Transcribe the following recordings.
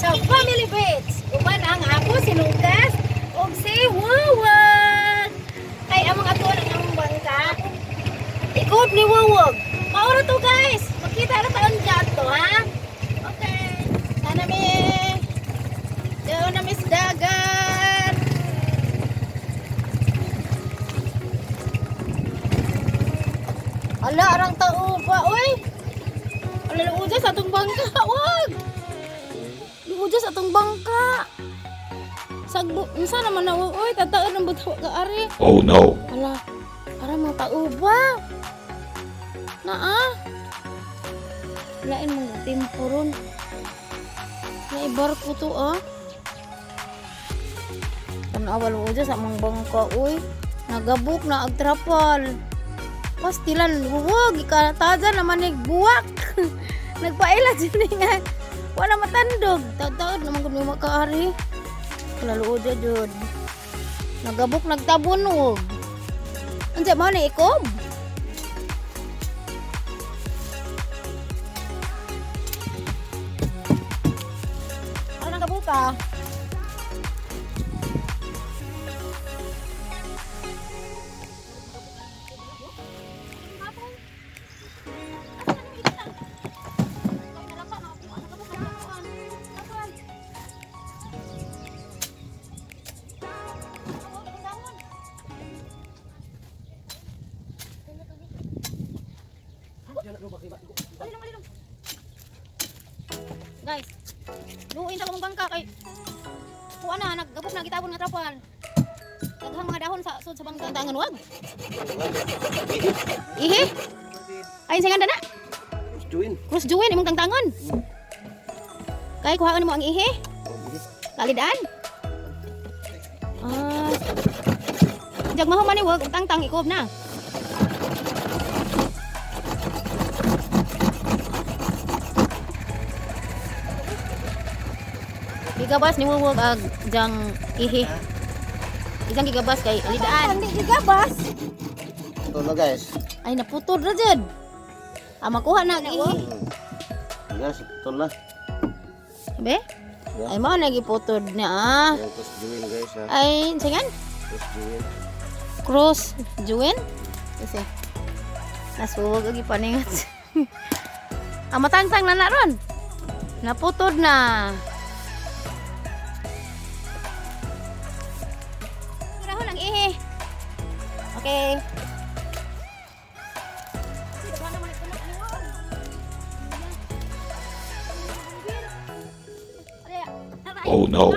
So, family bits. Uban ang ako si Lucas ug si Wawag. Kay among ato ang bangka. Ikob ni Wawag. Maura to guys. Makita na taon dyan to ha. Okay. Sana mi. Doon na mis dagat. Ala, arang tao pa. Uy. Ala, luuja sa atong bangka. Wag. Luuja sa atong bangka. Sagbo. Minsan naman na. Uy, tataan ng butaw ka, Ari. Oh no. Ala, para mga tao ba? Naa. Lain mga timpuron. Naibarko to ah. Awal mo dyan sa mga bangka, uy. Nagabuk na agtrapal. Pastilan, huwag. Ikataza naman nagbuwak. Nagpaila dyan nga. Wala matandog. Taon naman kung may makaari. Kalalo dyan dyan. Nagabuk, nagtabunog. Andiyan mo na ikob. Ano nagabuk ka? Guys, luuin sa kamong bangka kay kuha na, naggabok na gitabon nga trapal. Daghang mga dahon sa sud sa bangka tangan wag. Ihi. Ay sa ganda na. Cross join imong tangtangon. Kay kuhaan mo ang ihi. Kalidaan. Jag mahuman ni wag tangtang ikob na. Gigabas ni Wawag ag jang ihi. Isang gigabas kay alidaan. Hindi gigabas. Ito na guys. Ay naputol ra jud. Makuha na ang ihi. Guys, ito na. Be? Ay mao na giputod na ah. Yan, cross join guys ha. Ay singan? Cross join. Cross join? Kasi nasuwag agi paningat. Matangtang na ron. Naputod na. Rahon ang ihi. Okay. Oh no.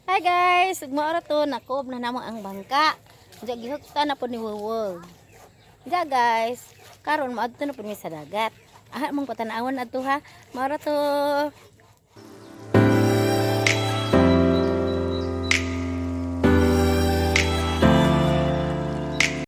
Hi guys, maura to nakob na namo ang bangka. Diya gihukta na po ni Wuwog. Diya guys, karon maadto na po mi sa dagat. Aha mong patanawon adto ha. Maura to.